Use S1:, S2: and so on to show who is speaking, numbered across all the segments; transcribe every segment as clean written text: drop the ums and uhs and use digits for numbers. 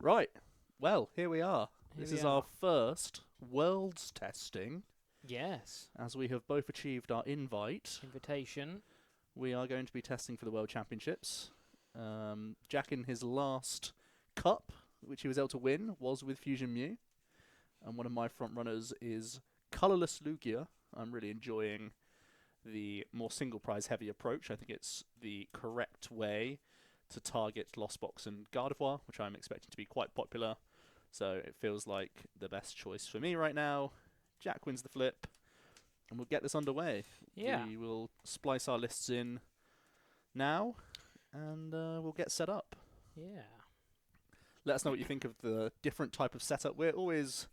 S1: Right. Well, here we are. This is our first Worlds testing.
S2: Yes.
S1: As we have both achieved our
S2: Invitation.
S1: we are going to be testing for the World Championships. Jack in his last cup, which he was able to win, was with Fusion Mew. And one of my front runners is Colorless Lugia. I'm really enjoying the more single prize heavy approach. I think it's the correct way to target Lost Box and Gardevoir, which I'm expecting to be quite popular. So it feels like the best choice for me right now. Jack wins the flip, and we'll get this underway.
S2: Yeah.
S1: We will splice our lists in now, and we'll get set up.
S2: Yeah.
S1: Let us know what you think of the different type of setup. We're always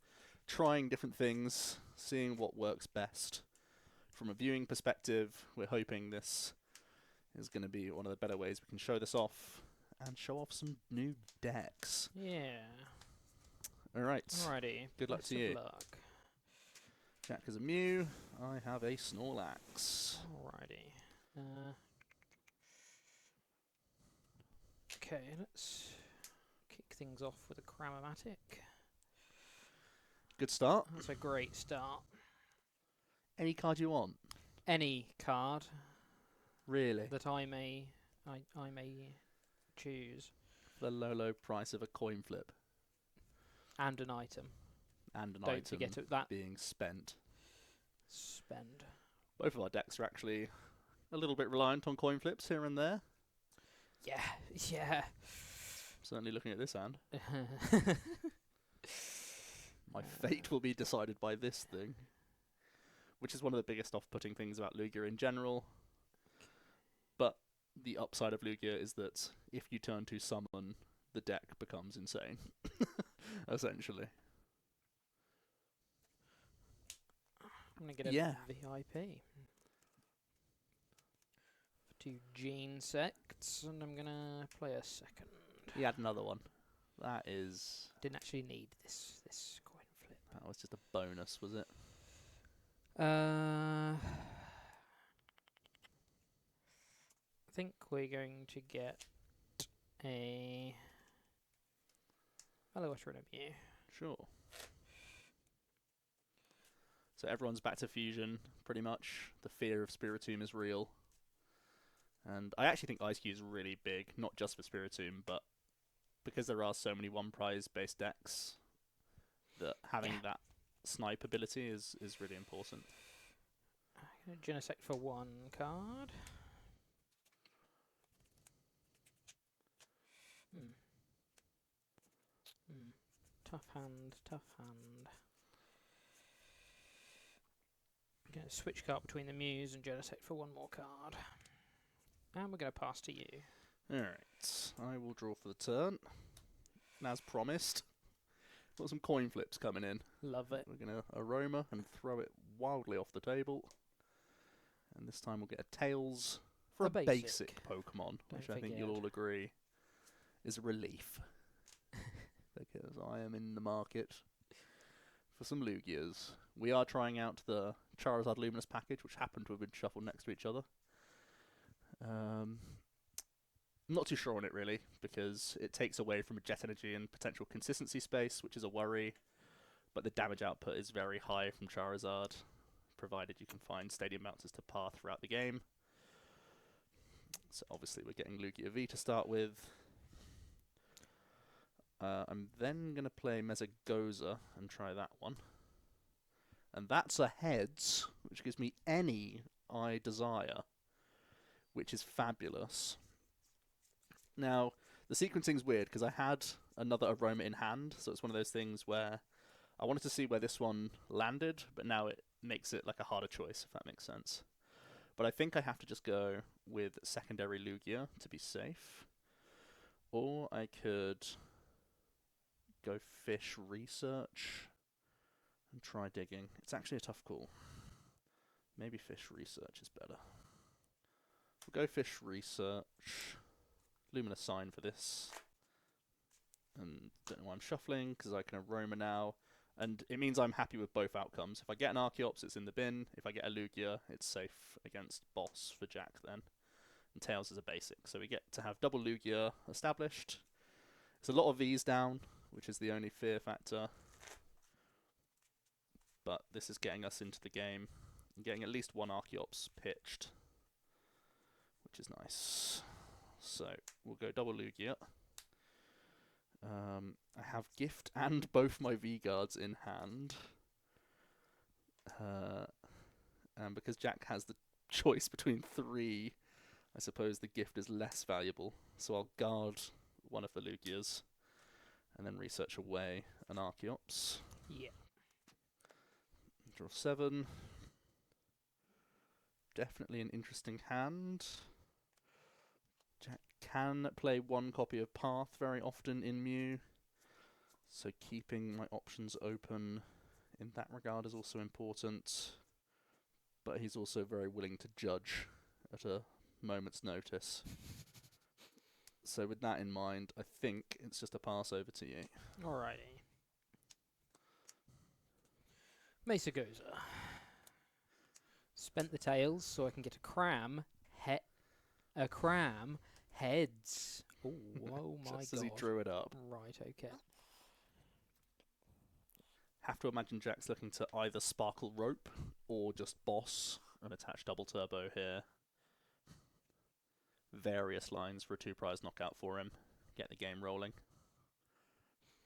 S1: trying different things, seeing what works best. From a viewing perspective, we're hoping this is going to be one of the better ways we can show this off and show off some new decks.
S2: Yeah.
S1: All right.
S2: Alrighty.
S1: Good luck to you.
S2: Luck.
S1: Jack has a Mew. I have a Snorlax.
S2: Alrighty. Okay, let's kick things off with a Cramomatic.
S1: Good start.
S2: That's a great start.
S1: Any card you want?
S2: Any card
S1: Really?
S2: that I may choose.
S1: The low price of a coin flip.
S2: And an item.
S1: And an
S2: Don't
S1: item
S2: forget that.
S1: being spent.
S2: Spend.
S1: Both of our decks are actually a little bit reliant on coin flips here and there.
S2: Yeah, yeah.
S1: Certainly looking at this hand. My fate will be decided by this thing. Which is one of the biggest off-putting things about Lugia in general. But the upside of Lugia is that if you turn to summon, the deck becomes insane. Essentially.
S2: I'm going to get a VIP. For 2 Gene Sects, and I'm going to play a second.
S1: He had another one. That is...
S2: Didn't actually need this coin flip.
S1: That was just a bonus, was it?
S2: I think we're going to get a Hello Usher and a Mew.
S1: Sure. So everyone's back to Fusion, pretty much. The fear of Spiritomb is real. And I actually think Ice Cube is really big, not just for Spiritomb, but because there are so many one prize based decks, that having that snipe ability is really important.
S2: I'm going to Genesect for 1 card. Tough hand. I'm going to switch card between the Mews and Genesect for 1 more card. And we're going to pass to you.
S1: Alright, I will draw for the turn. And as promised, got some coin flips coming in.
S2: Love it.
S1: We're going to Aroma and throw it wildly off the table. And this time we'll get a Tails for a basic Pokemon, which I think you'll all agree is a relief. Because I am in the market for some Lugias. We are trying out the Charizard Luminous package, which happened to have been shuffled next to each other. I'm not too sure on it, really, because it takes away from a Jet Energy and potential consistency space, which is a worry. But the damage output is very high from Charizard, provided you can find Stadium Bouncers to par throughout the game. So obviously we're getting Lugia V to start with. I'm then going to play Mesagoza and try that one. And that's a Heads, which gives me any I desire, which is fabulous. Now, the sequencing's weird, because I had another Aroma in hand, so it's one of those things where I wanted to see where this one landed, but now it makes it like a harder choice, if that makes sense. But I think I have to just go with secondary Lugia to be safe. Or I could go Fish Research and try digging. It's actually a tough call. Maybe Fish Research is better. We'll go Fish Research. Luminous Sign for this. And don't know why I'm shuffling, because I can Aroma now. And it means I'm happy with both outcomes. If I get an Archeops, it's in the bin. If I get a Lugia, it's safe against Boss for Jack then. And Tails is a basic. So we get to have double Lugia established. It's a lot of V's down, which is the only fear factor. But this is getting us into the game, and getting at least one Archeops pitched, which is nice. So we'll go double Lugia. I have Gift and both my V-Guards in hand. And because Jack has the choice between 3, I suppose the Gift is less valuable. So I'll guard one of the Lugias and then research away an Archeops.
S2: Yeah.
S1: Draw 7. Definitely an interesting hand. Jack can play 1 copy of Path very often in Mew, so keeping my options open in that regard is also important. But he's also very willing to judge at a moment's notice. So with that in mind, I think it's just a pass over to you.
S2: Alrighty. Mesa Goza. Spent the tails so I can get a cram. Heads. Ooh, oh my god.
S1: Just as he drew it up.
S2: Right, okay.
S1: Have to imagine Jack's looking to either Sparkle Rope or just Boss and attach Double Turbo here. Various lines for a 2-prize knockout for him. Get the game rolling.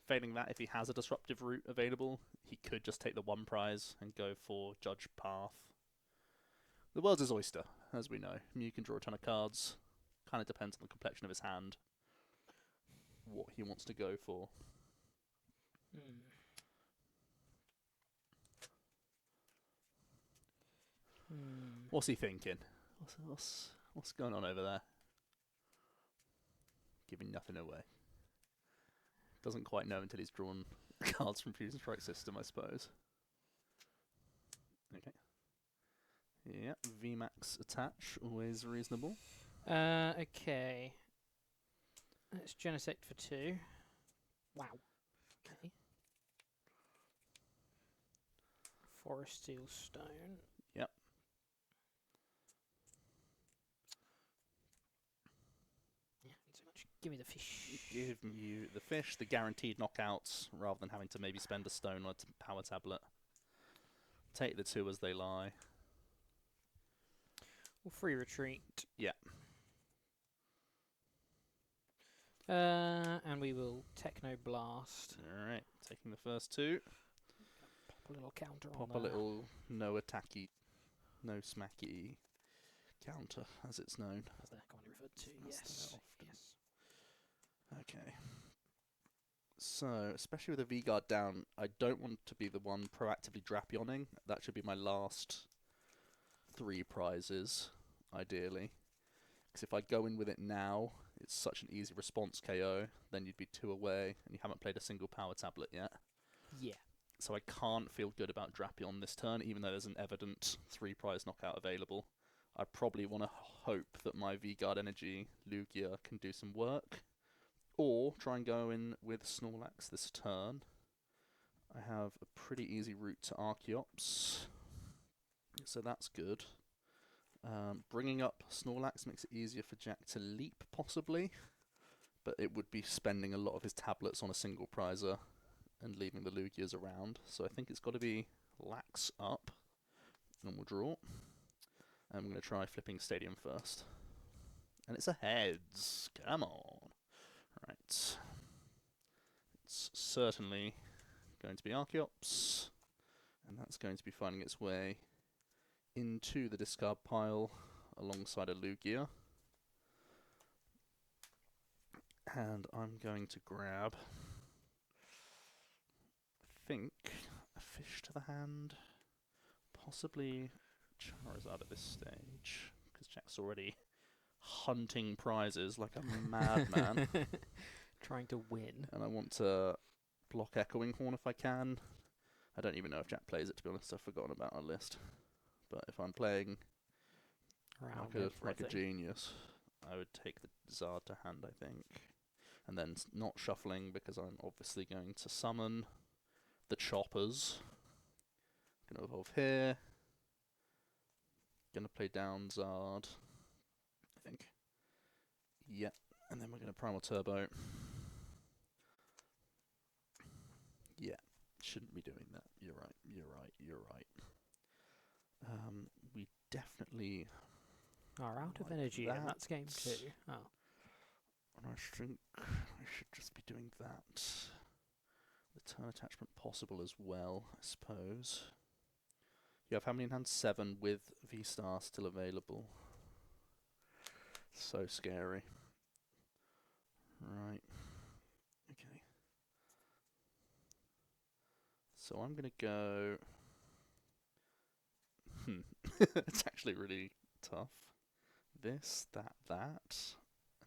S1: Failing that, if he has a disruptive route available, he could just take the 1 prize and go for Judge Path. The world's his oyster, as we know. Mew can draw a ton of cards. Kind of depends on the complexion of his hand, what he wants to go for. What's he thinking? What's going on over there? Giving nothing away. Doesn't quite know until he's drawn cards from Fusion Strike System, I suppose. Okay. Yeah, VMAX attach, always reasonable.
S2: Okay. Let's Genesect for 2. Wow. Okay. Forest Steel Stone.
S1: Yep.
S2: Yeah, not so much. Give me the fish.
S1: Give you the fish, the guaranteed knockouts, rather than having to maybe spend a stone on a power tablet. Take the 2 as they lie.
S2: We'll free retreat.
S1: Yeah.
S2: And we will Techno Blast.
S1: Alright, taking the first 2.
S2: Pop a little counter on
S1: Pop a
S2: there.
S1: little no attacky, no smacky counter, as it's known.
S2: As they're commonly referred to,
S1: That's
S2: yes.
S1: yes. Okay. So, especially with a V-Guard down, I don't want to be the one proactively Drapioning. That should be my last 3 prizes, ideally. Because if I go in with it now, it's such an easy response KO, then you'd be 2 away, and you haven't played a single power tablet yet.
S2: Yeah.
S1: So I can't feel good about Drapion this turn, even though there's an evident 3-prize knockout available. I probably want to hope that my V-Guard Energy Lugia can do some work, or try and go in with Snorlax this turn. I have a pretty easy route to Archeops, so that's good. Bringing up Snorlax makes it easier for Jack to leap, possibly, but it would be spending a lot of his tablets on a single prizer and leaving the Lugias around. So I think it's got to be Lax up, and we'll draw. And I'm going to try flipping Stadium first. And it's a heads. Come on. Right. It's certainly going to be Archeops, and that's going to be finding its way into the discard pile alongside a Lugia. And I'm going to grab, I think, a fish to the hand, possibly Charizard at this stage, because Jack's already hunting prizes like a madman.
S2: Trying to win.
S1: And I want to block Echoing Horn if I can. I don't even know if Jack plays it, to be honest. I've forgotten about our list. But if I'm playing like a genius, I would take the Zard to hand, I think. And then not shuffling, because I'm obviously going to summon the Choppers. Going to evolve here. Going to play down Zard, I think. Yep. And then we're going to Primal Turbo. shouldn't be doing that. You're right. You're right. You're right. We definitely
S2: are out of
S1: like
S2: energy,
S1: that.
S2: and that's game 2. Oh.
S1: And I think I should just be doing that. The turn attachment possible as well, I suppose. You have how many in hand? 7 with V-Star still available. So scary. Right. Okay. So I'm going to go... It's actually really tough. This, that,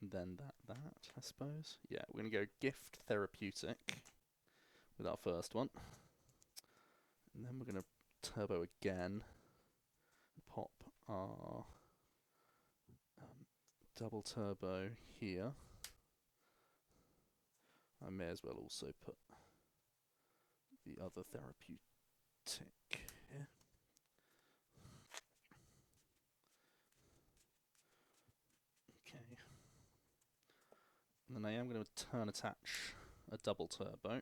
S1: and then that, I suppose. Yeah, we're going to go Gift Therapeutic with our first one. And then we're going to turbo again. Pop our double turbo here. I may as well also put the other therapeutic here. Okay. And then I am going to turn attach a double turbo.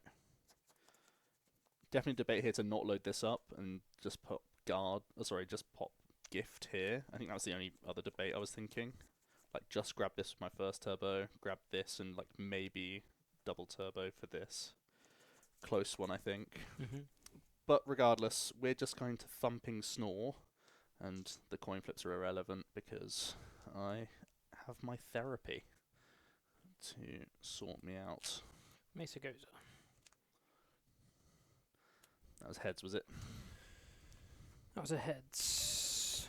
S1: Definitely debate here to not load this up and just put just pop gift here. I think that was the only other debate I was thinking. Like, just grab this with my first turbo, grab this, and like maybe double turbo for this. Close one, I think.
S2: Mm-hmm.
S1: But regardless, we're just going to thumping snore, and the coin flips are irrelevant because I have my therapy to sort me out.
S2: Mesa Goza.
S1: That was heads, was it?
S2: That was a heads.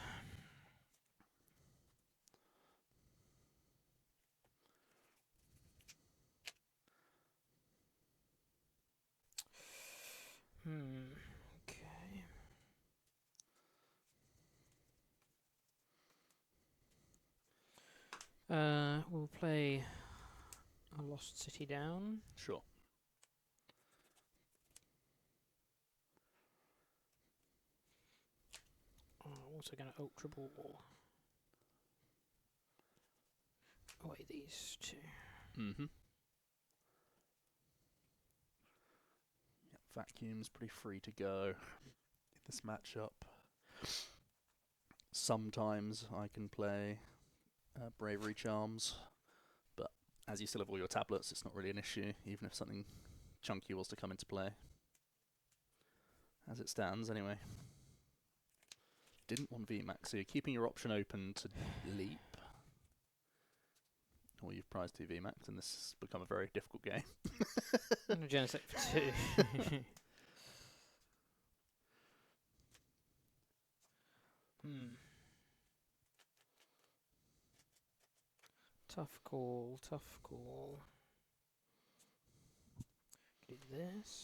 S2: Okay. We'll play a Lost City down.
S1: Sure.
S2: I'm also going to Ultra Ball away these 2.
S1: Mm-hmm. Yep, Vacuum's pretty free to go in this matchup. Sometimes I can play Bravery Charms, but as you still have all your tablets, it's not really an issue, even if something chunky was to come into play. As it stands, anyway. Didn't want VMAX, so you're keeping your option open to leap. Or you've prized 2 VMAX, and this has become a very difficult game.
S2: I'm going to Genesect for 2. Tough call, tough call. Do this.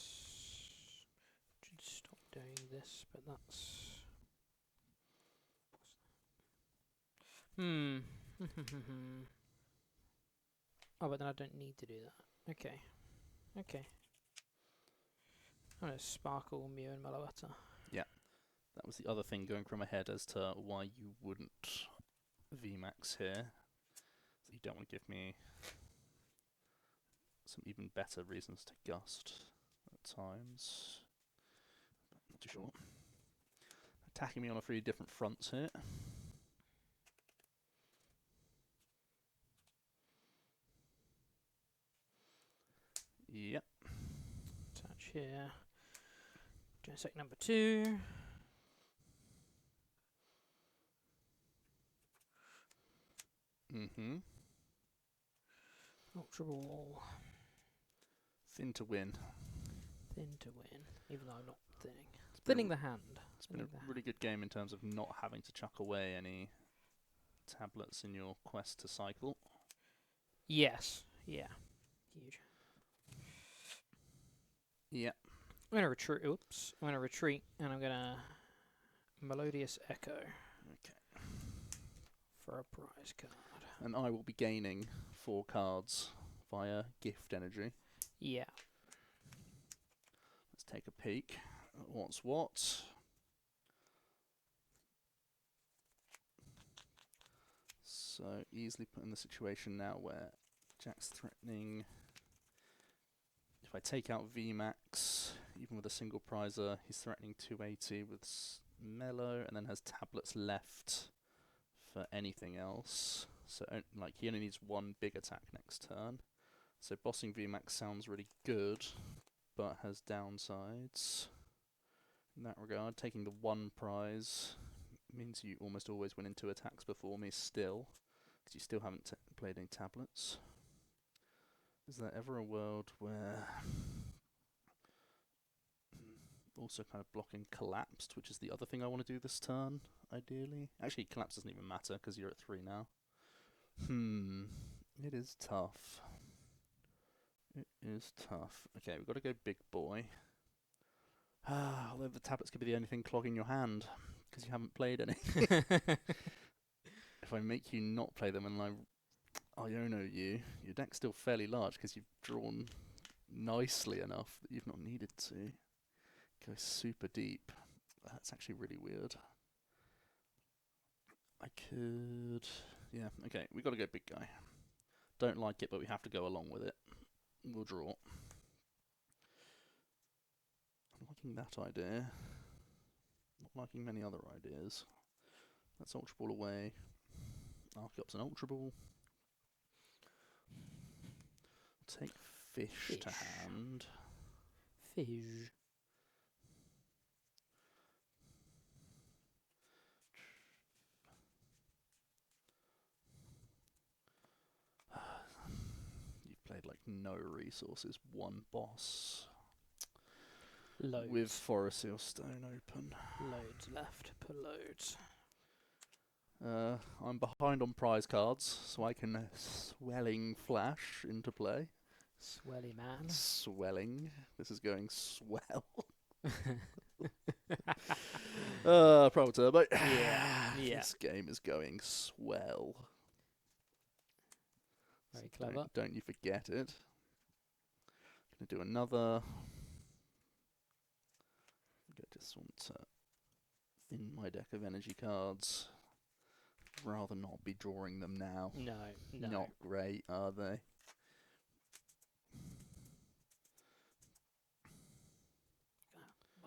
S2: Should stop doing this, but that's... Oh, but then I don't need to do that. Okay. Okay. I'm going to Sparkle, Mew, and Meloetta.
S1: Yeah. That was the other thing going through my head as to why you wouldn't VMAX here. So you don't want to give me some even better reasons to gust at times. Not too sure. Attacking me on a 3 different fronts here. Yep.
S2: Touch here. Genesect number 2.
S1: Mm-hmm.
S2: Ultra Ball.
S1: Thin to win.
S2: Thin to win, even though I'm not thinning. Thinning the hand.
S1: It's been a really good game in terms of not having to chuck away any tablets in your quest to cycle.
S2: Yes. Yeah. Huge.
S1: Yeah.
S2: I'm going to retreat. Oops. I'm going to retreat, and I'm going to Melodious Echo.
S1: Okay.
S2: For a prize card.
S1: And I will be gaining 4 cards via gift energy.
S2: Yeah.
S1: Let's take a peek at what's what. So easily put in the situation now where Jack's threatening. If I take out VMAX, even with a single prizer, he's threatening 280 with mellow, and then has tablets left for anything else. So like he only needs one big attack next turn. So bossing VMAX sounds really good, but has downsides in that regard. Taking the one prize means you almost always win into attacks before me still, because you still haven't played any tablets. Is there ever a world where also kind of blocking collapsed, which is the other thing I want to do this turn, ideally? Actually, collapse doesn't even matter because you're at 3 now. It is tough. It is tough. Okay, we've got to go big boy. Although the tablets could be the only thing clogging your hand, because you haven't played any. If I make you not play them and I Iono you, your deck's still fairly large because you've drawn nicely enough that you've not needed to go super deep. That's actually really weird. I could... Yeah, okay, we've got to go big guy. Don't like it, but we have to go along with it. We'll draw. I'm liking that idea. Not liking many other ideas. Let's Ultra Ball away. Archeop's an Ultra Ball. Take fish to hand.
S2: Fish.
S1: You've played like no resources, one boss.
S2: Loads.
S1: With Forest Seal Stone open.
S2: Loads left. Put loads.
S1: I'm behind on prize cards, so I can Swelling Flash into play.
S2: Swelly man.
S1: Swelling. This is going swell. Pro Turbo.
S2: Yeah.
S1: This game is going swell.
S2: Very
S1: So
S2: clever.
S1: don't you forget it. Gonna do another. I just want to thin my deck of energy cards. Rather not be drawing them now.
S2: No.
S1: Not great, are they?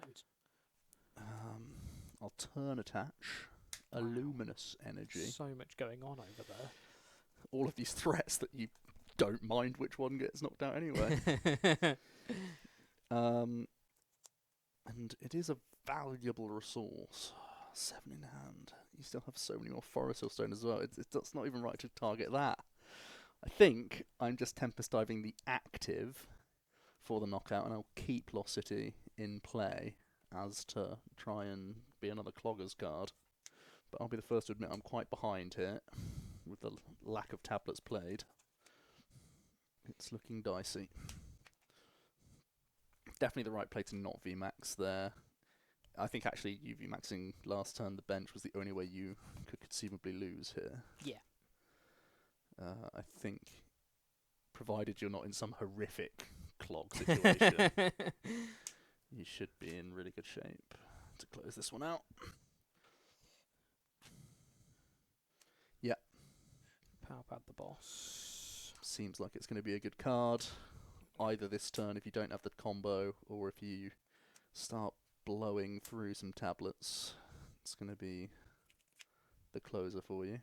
S2: Loads.
S1: I'll turn attach. A luminous energy.
S2: So much going on over there.
S1: All of these threats that you don't mind which one gets knocked out anyway. And it is a valuable resource. 7 in hand. You still have so many more Forest Hill Stone as well. It's not even right to target that. I think I'm just Tempest Diving the active for the knockout, and I'll keep Lost City in play as to try and be another Cloggers card. But I'll be the first to admit I'm quite behind here with the lack of tablets played. It's looking dicey. Definitely the right play to not VMAX there. I think actually you VMAXing last turn the bench was the only way you could conceivably lose here.
S2: Yeah.
S1: I think, provided you're not in some horrific clog situation, you should be in really good shape to close this one out. Yeah.
S2: Power Pad the boss.
S1: Seems like it's going to be a good card. Either this turn if you don't have the combo, or if you start blowing through some tablets, it's going to be the closer for you.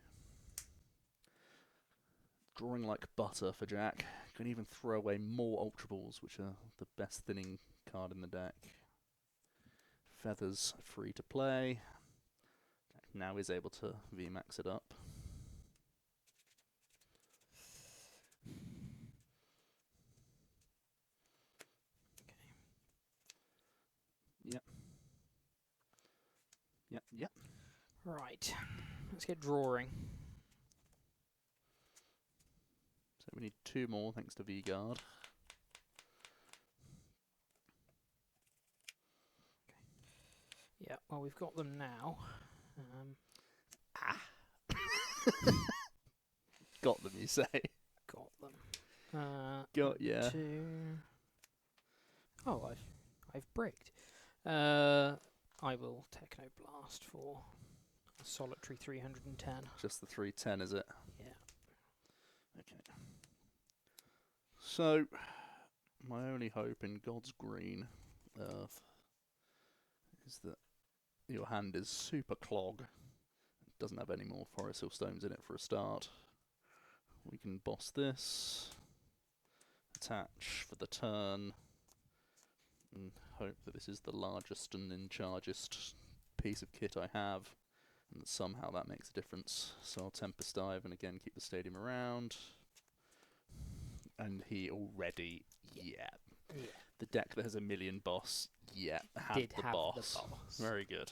S1: Drawing like butter for Jack. You can even throw away more Ultra Balls, which are the best thinning card in the deck. Feathers free to play. Jack now is able to VMAX it up. Yep. Yep, yep.
S2: Right. Let's get drawing.
S1: So we need 2 more thanks to V-Guard.
S2: Yeah, well, we've got them now.
S1: Got them, you say?
S2: Got them.
S1: Got ya.
S2: 2. Oh, I've bricked. I will Techno Blast for a solitary 310.
S1: Just the 310, is it?
S2: Yeah.
S1: Okay. So, my only hope in God's Green, Earth is that your hand is super clog. It doesn't have any more Forest Hill Stones in it for a start. We can boss this, attach for the turn, and hope that this is the largest and in chargest piece of kit I have, and that somehow that makes a difference. So I'll Tempest Dive and again keep the stadium around. And he already, yeah. The deck that has a million boss, had
S2: Did
S1: the
S2: have
S1: boss.
S2: the boss.
S1: Very good.